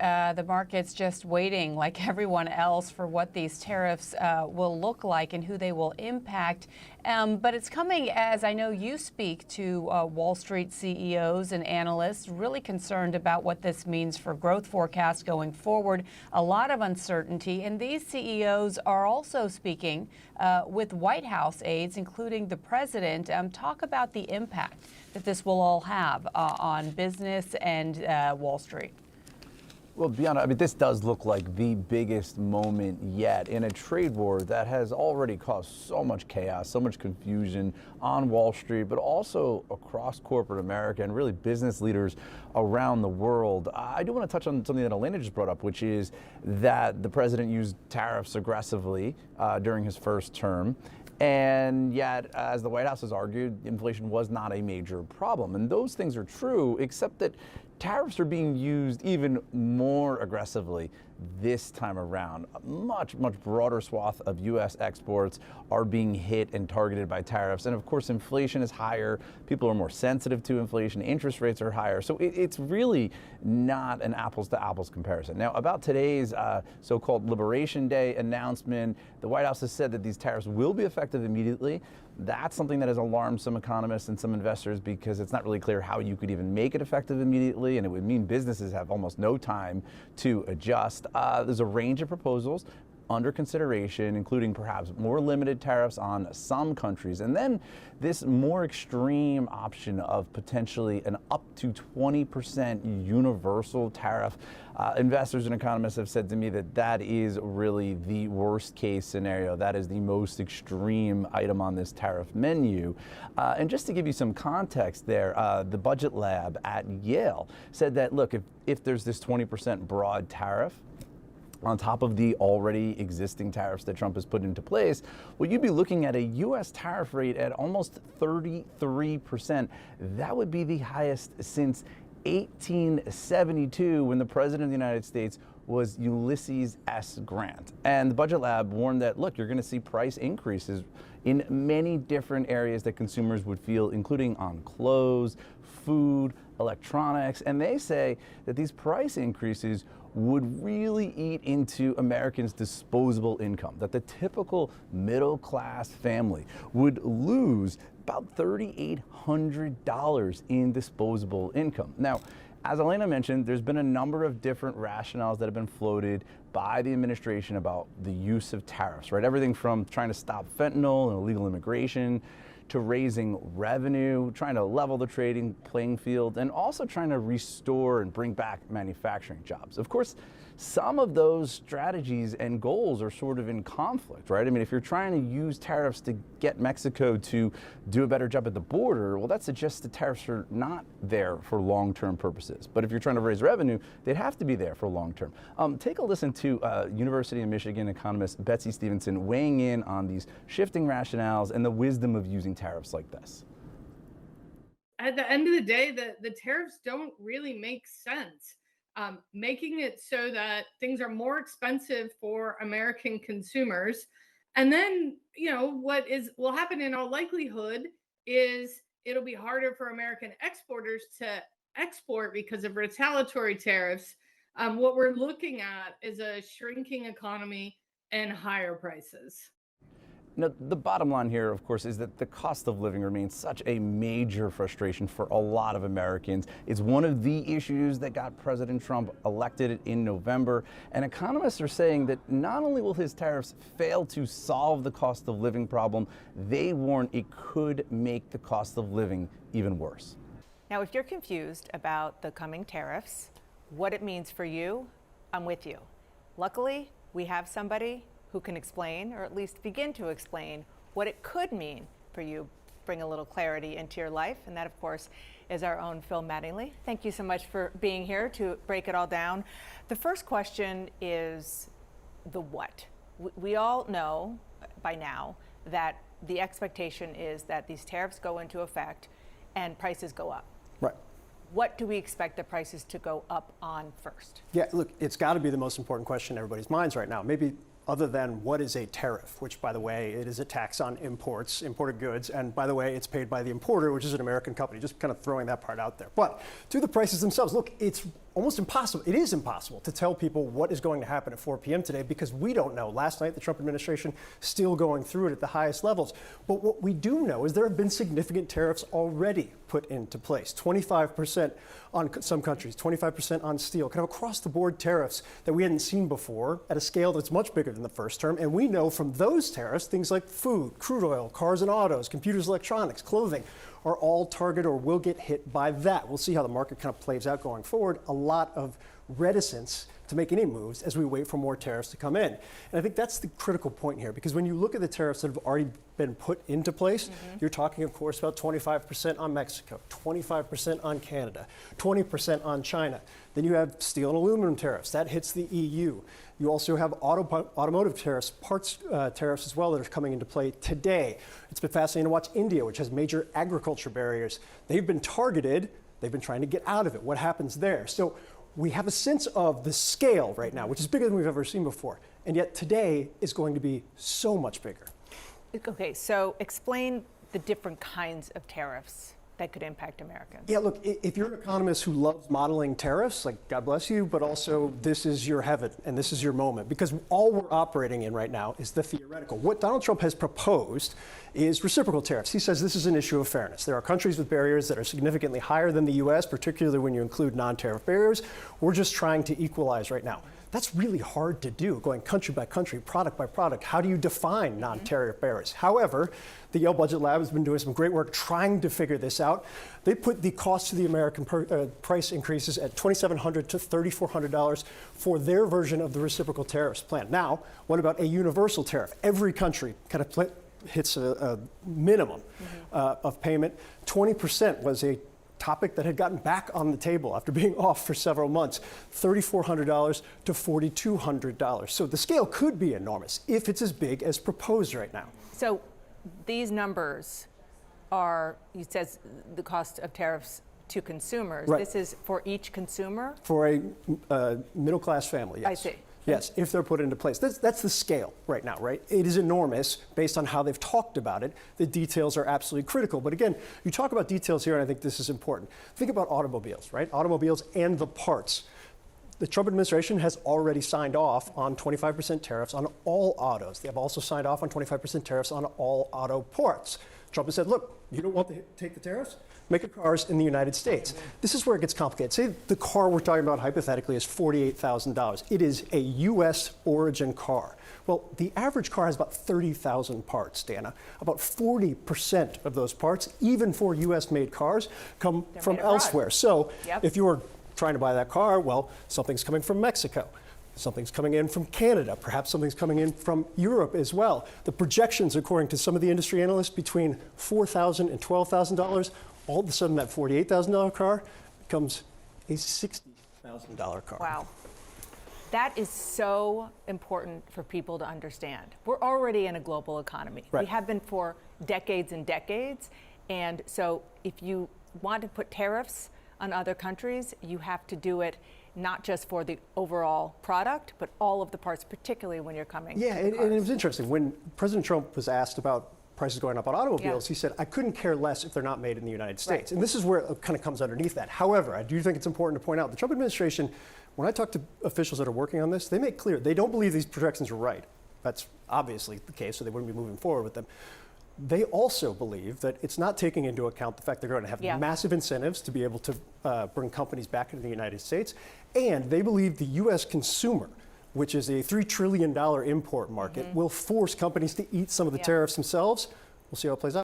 the market's just waiting, like everyone else, for what these tariffs will look like and who they will impact. But it's coming as I know you speak to Wall Street CEOs and analysts really concerned about what this means for growth forecasts going forward. A lot of uncertainty. And these CEOs are also speaking with White House aides, including the president. Talk about the impact that this will all have on business and Wall Street. Well, Bianna, I mean, this does look like the biggest moment yet in a trade war that has already caused so much chaos, so much confusion on Wall Street, but also across corporate America and really business leaders around the world. I do want to touch on something that Elena just brought up, which is that the president used tariffs aggressively during his first term. And yet, as the White House has argued, inflation was not a major problem. And those things are true, except that tariffs are being used even more aggressively this time around. A much broader swath of U.S. exports are being hit and targeted by tariffs. And of course, inflation is higher. People are more sensitive to inflation. Interest rates are higher. So it's really not an apples to apples comparison. Now, about today's so-called Liberation Day announcement, the White House has said that these tariffs will be effective immediately. That's something that has alarmed some economists and some investors because it's not really clear how you could even make it effective immediately, and it would mean businesses have almost no time to adjust. There's a range of proposals under consideration, including perhaps more limited tariffs on some countries, and then this more extreme option of potentially an up to 20% universal tariff. Investors and economists have said to me that that is really the worst case scenario. That is the most extreme item on this tariff menu. And just to give you some context there, the budget lab at Yale said that, look, if there's this 20% broad tariff, on top of the already existing tariffs that Trump has put into place, well, you'd be looking at a U.S. tariff rate at almost 33%. That would be the highest since 1872, when the President of the United States was Ulysses S. Grant. And the Budget Lab warned that, look, you're going to see price increases in many different areas that consumers would feel, including on clothes, food, electronics. And they say that these price increases would really eat into Americans' disposable income, that the typical middle-class family would lose about $3,800 in disposable income. Now, as Elena mentioned, there's been a number of different rationales that have been floated by the administration about the use of tariffs, right? Everything from trying to stop fentanyl and illegal immigration to raising revenue, trying to level the trading playing field, and also trying to restore and bring back manufacturing jobs. Of course, some of those strategies and goals are sort of in conflict, right? I mean, if you're trying to use tariffs to get Mexico to do a better job at the border, well, that suggests the tariffs are not there for long-term purposes. But if you're trying to raise revenue, they'd have to be there for long-term. Take a listen to University of Michigan economist Betsy Stevenson weighing in on these shifting rationales and the wisdom of using tariffs like this. At the end of the day, the tariffs don't really make sense. Making it so that things are more expensive for American consumers. And then, what will happen in all likelihood is it'll be harder for American exporters to export because of retaliatory tariffs. What we're looking at is a shrinking economy and higher prices. Now, the bottom line here, of course, is that the cost of living remains such a major frustration for a lot of Americans. It's one of the issues that got President Trump elected in November. And economists are saying that not only will his tariffs fail to solve the cost of living problem, they warn it could make the cost of living even worse. Now, if you're confused about the coming tariffs, what it means for you, I'm with you. Luckily, we have somebody who can explain, or at least begin to explain, what it could mean for you, bring a little clarity into your life. And that, of course, is our own Phil Mattingly. Thank you so much for being here to break it all down. The first question is the what. We all know by now that the expectation is that these tariffs go into effect and prices go up. Right. What do we expect the prices to go up on first? Yeah, look, it's got to be the most important question in everybody's minds right now. Maybe other than what is a tariff, which, by the way, it is a tax on imported goods. And by the way, it's paid by the importer, which is an American company, just kind of throwing that part out there. But to the prices themselves, look, it's almost impossible. It is impossible to tell people what is going to happen at 4 p.m. today because we don't know. Last night, the Trump administration still going through it at the highest levels. But what we do know is there have been significant tariffs already put into place. 25% on some countries, 25% on steel, kind of across the board tariffs that we hadn't seen before at a scale that's much bigger than the first term. And we know from those tariffs, things like food, crude oil, cars and autos, computers, electronics, clothing, are all targeted or will get hit by that. We'll see how the market kind of plays out going forward. A lot of reticence to make any moves as we wait for more tariffs to come in. And I think that's the critical point here, because when you look at the tariffs that have already been put into place, you're talking, of course, about 25% on Mexico, 25% on Canada, 20% on China. Then you have steel and aluminum tariffs. That hits the EU. You also have automotive tariffs, parts tariffs as well that are coming into play today. It's been fascinating to watch India, which has major agriculture barriers. They've been targeted. They've been trying to get out of it. What happens there? So we have a sense of the scale right now, which is bigger than we've ever seen before. And yet today is going to be so much bigger. Okay, so explain the different kinds of tariffs that could impact Americans. Yeah, look, if you're an economist who loves modeling tariffs, like God bless you, but also this is your heaven and this is your moment, because all we're operating in right now is the theoretical. What Donald Trump has proposed is reciprocal tariffs. He says this is an issue of fairness. There are countries with barriers that are significantly higher than the US, particularly when you include non-tariff barriers. We're just trying to equalize right now. That's really hard to do, going country by country, product by product. How do you define non-tariff barriers? However, the Yale Budget Lab has been doing some great work trying to figure this out. They put the cost to the American price increases at $2,700 to $3,400 for their version of the reciprocal tariffs plan. Now, what about a universal tariff? Every country kind of hits a minimum of payment. 20% was a topic that had gotten back on the table after being off for several months, $3,400 to $4,200. So the scale could be enormous if it's as big as proposed right now. So these numbers are, you said, the cost of tariffs to consumers. Right. This is for each consumer? For a middle-class family, yes. I see. Yes, if they're put into place. That's the scale right now, right? It is enormous based on how they've talked about it. The details are absolutely critical. But again, you talk about details here, and I think this is important. Think about automobiles, right? Automobiles and the parts. The Trump administration has already signed off on 25% tariffs on all autos. They have also signed off on 25% tariffs on all auto parts. Trump has said, look, you don't want to take the tariffs? Make your cars in the United States. This is where it gets complicated. Say the car we're talking about hypothetically is $48,000. It is a U.S. origin car. Well, the average car has about 30,000 parts, Dana. About 40% of those parts, even for U.S. made cars, come from elsewhere. So if you're trying to buy that car, well, something's coming from Mexico. Something's coming in from Canada. Perhaps something's coming in from Europe as well. The projections, according to some of the industry analysts, between $4,000 and $12,000. All of a sudden, that $48,000 car becomes a $60,000 car. Wow. That is so important for people to understand. We're already in a global economy. Right. We have been for decades and decades. And so if you want to put tariffs on other countries, you have to do it not just for the overall product, but all of the parts, particularly when you're coming. Yeah, and it was interesting. When President Trump was asked about prices going up on automobiles, he said, I couldn't care less if they're not made in the United States. Right. And this is where it kind of comes underneath that. However, I do think it's important to point out the Trump administration, when I talk to officials that are working on this, they make clear they don't believe these projections are right. That's obviously the case, so they wouldn't be moving forward with them. They also believe that it's not taking into account the fact they're going to have massive incentives to be able to bring companies back into the United States. And they believe the U.S. consumer, which is a $3 trillion import market, will force companies to eat some of the tariffs themselves. We'll see how it plays out.